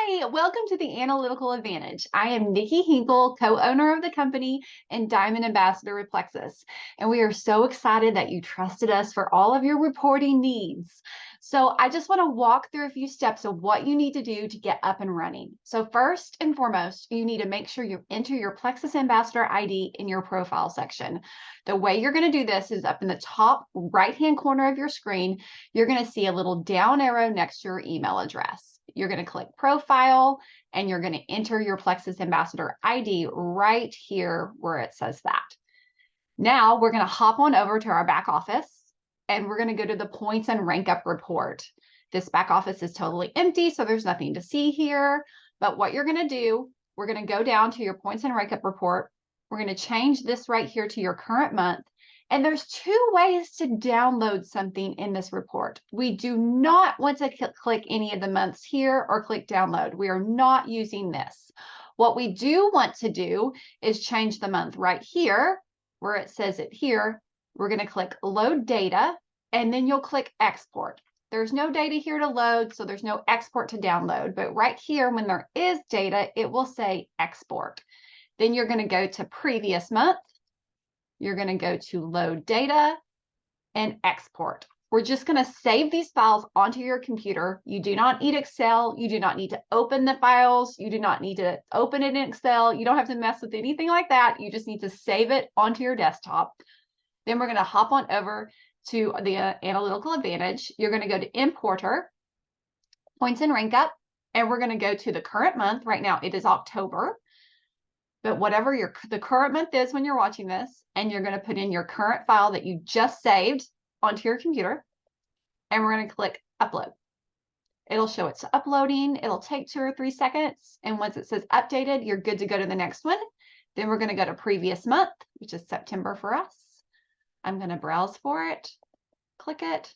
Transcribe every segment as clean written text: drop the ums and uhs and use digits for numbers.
Hi, welcome to the Analytical Advantage. I am Nikki Hinkle, co-owner of the company and Diamond Ambassador with Plexus. And we are so excited that you trusted us for all of your reporting needs. So I just want to walk through a few steps of what you need to do to get up and running. So first and foremost, you need to make sure you enter your Plexus Ambassador ID in your profile section. The way you're going to do this is up in the top right-hand corner of your screen, you're going to see a little down arrow next to your email address. You're going to click profile and you're going to enter your Plexus Ambassador ID right here where it says that. Now we're going to hop on over to our back office and we're going to go to the points and rank up report. This back office is totally empty, so there's nothing to see here. But what you're going to do, we're going to go down to your points and rank up report. We're going to change this right here to your current month. And there's two ways to download something in this report. We do not want to click any of the months here or click download. We are not using this. What we do want to do is change the month right here where it says it here. We're going to click load data and then you'll click export. There's no data here to load, so there's no export to download. But right here, when there is data, it will say export. Then you're going to go to previous month. You're going to go to load data and export. We're just going to save these files onto your computer. You do not need Excel. You do not need to open the files. You do not need to open it in Excel. You don't have to mess with anything like that. You just need to save it onto your desktop. Then we're going to hop on over to the Analytical Advantage. You're going to go to Importer, Points and Rank Up, and we're going to go to the current month. Right now it is October. But whatever the current month is when you're watching this, and you're going to put in your current file that you just saved onto your computer, and we're going to click upload. It'll show it's uploading. It'll take 2 or 3 seconds. And once it says updated, you're good to go to the next one. Then we're going to go to previous month, which is September for us. I'm going to browse for it, click it,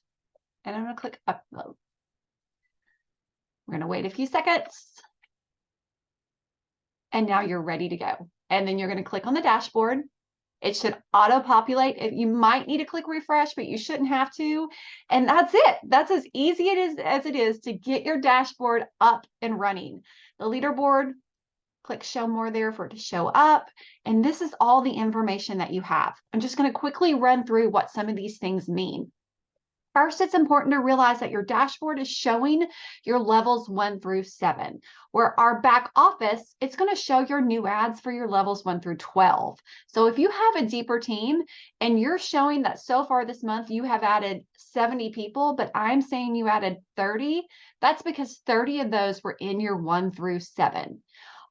and I'm going to click upload. We're going to wait a few seconds. And now you're ready to go. And then you're going to click on the dashboard. It should auto-populate. You might need to click refresh, but you shouldn't have to. And that's it. That's as easy as it is to get your dashboard up and running. The leaderboard, click show more there for it to show up. And this is all the information that you have. I'm just going to quickly run through what some of these things mean. First, it's important to realize that your dashboard is showing your levels 1 through 7, where our back office, it's going to show your new ads for your levels 1 through 12. So if you have a deeper team and you're showing that so far this month you have added 70 people, but I'm saying you added 30, that's because 30 of those were in your 1 through 7.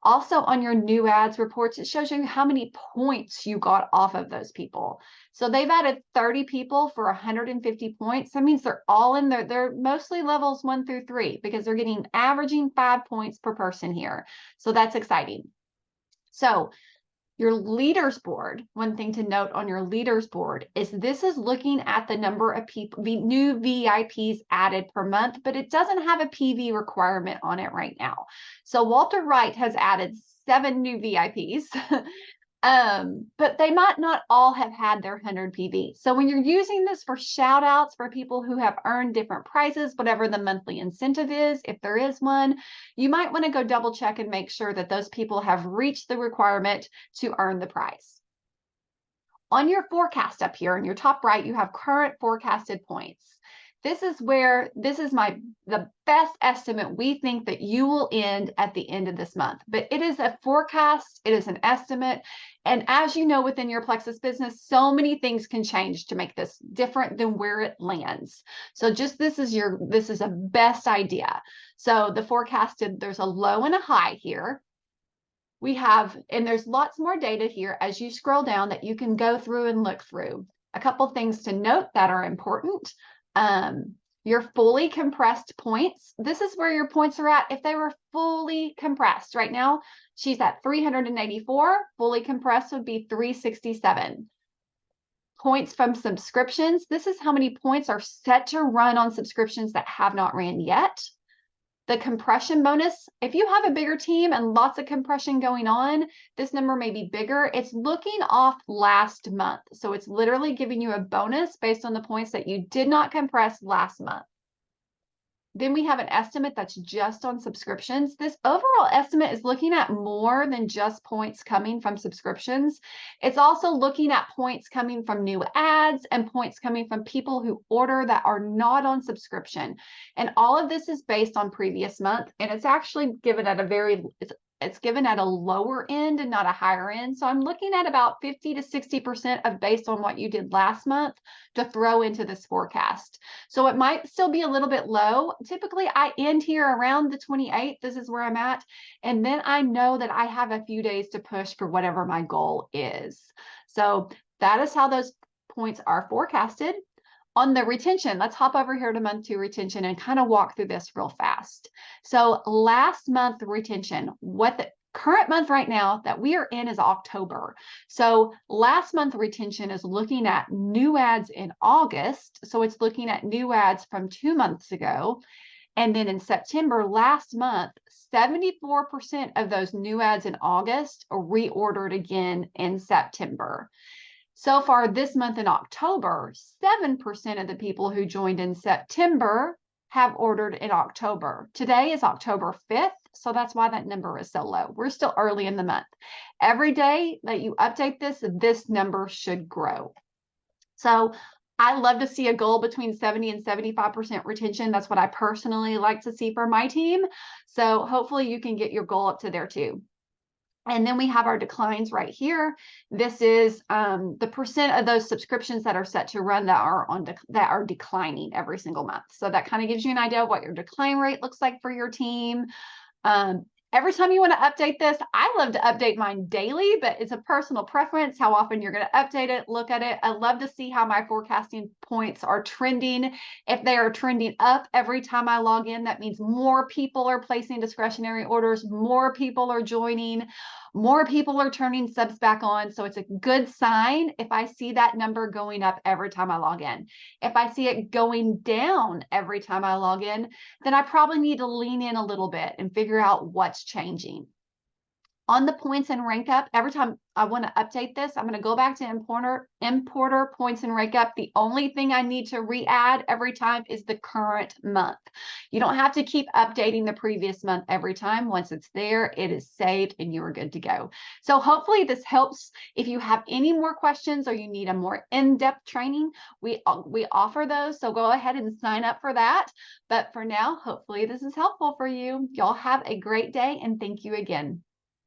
Also on your new ads reports, it shows you how many points you got off of those people. So they've added 30 people for 150 points. That means they're all in there. They're mostly levels 1 through 3 because they're getting averaging 5 points per person here. So that's exciting. So your leaders board, one thing to note on your leaders board is this is looking at the number of people, the new VIPs added per month, but it doesn't have a PV requirement on it right now. So Walter Wright has added 7 new VIPs, but they might not all have had their 100 PV. So when you're using this for shout outs for people who have earned different prizes, whatever the monthly incentive is, if there is one, you might want to go double check and make sure that those people have reached the requirement to earn the prize. On your forecast up here in your top right, you have current forecasted points. This is the best estimate we think that you will end at the end of this month. But it is a forecast, it is an estimate. And as you know, within your Plexus business, so many things can change to make this different than where it lands. So just this is a best idea. So the forecasted, there's a low and a high here. And there's lots more data here as you scroll down that you can go through and look through. A couple things to note that are important. Your fully compressed points. This is where your points are at if they were fully compressed. Right now, she's at 384. Fully compressed would be 367. Points from subscriptions. This is how many points are set to run on subscriptions that have not ran yet. The compression bonus, if you have a bigger team and lots of compression going on, this number may be bigger. It's looking off last month. So it's literally giving you a bonus based on the points that you did not compress last month. Then we have an estimate that's just on subscriptions. This overall estimate is looking at more than just points coming from subscriptions. It's also looking at points coming from new ads and points coming from people who order that are not on subscription. And all of this is based on previous month, and it's actually given at it's given at a lower end and not a higher end. So I'm looking at about 50 to 60% of based on what you did last month to throw into this forecast. So it might still be a little bit low. Typically I end here around the 28th. This is where I'm at. And then I know that I have a few days to push for whatever my goal is. So that is how those points are forecasted. On the retention, let's hop over here to month 2 retention and kind of walk through this real fast. So last month retention, what the current month right now that we are in is October. So last month retention is looking at new ads in August. So it's looking at new ads from 2 months ago. And then in September last month, 74% of those new ads in August are reordered again in September. So far this month in October, 7% of the people who joined in September have ordered in October. Today is October 5th, so that's why that number is so low. We're still early in the month. Every day that you update this, this number should grow. So I love to see a goal between 70 and 75% retention. That's what I personally like to see for my team. So hopefully you can get your goal up to there too. And then we have our declines right here. This is the percent of those subscriptions that are set to run that are declining every single month. So that kind of gives you an idea of what your decline rate looks like for your team. Every time you want to update this, I love to update mine daily, but it's a personal preference how often you're going to update it, look at it. I love to see how my forecasting points are trending. If they are trending up every time I log in, that means more people are placing discretionary orders, more people are joining, more people are turning subs back on. So it's a good sign if I see that number going up every time I log in. If I see it going down every time I log in, then I probably need to lean in a little bit and figure out what's changing. On the points and rank up, every time I want to update this, I'm going to go back to importer points and rank up. The only thing I need to re-add every time is the current month. You don't have to keep updating the previous month every time. Once it's there, it is saved and you are good to go. So hopefully this helps. If you have any more questions or you need a more in-depth training, we offer those. So go ahead and sign up for that. But for now, hopefully this is helpful for you. Y'all have a great day and thank you again.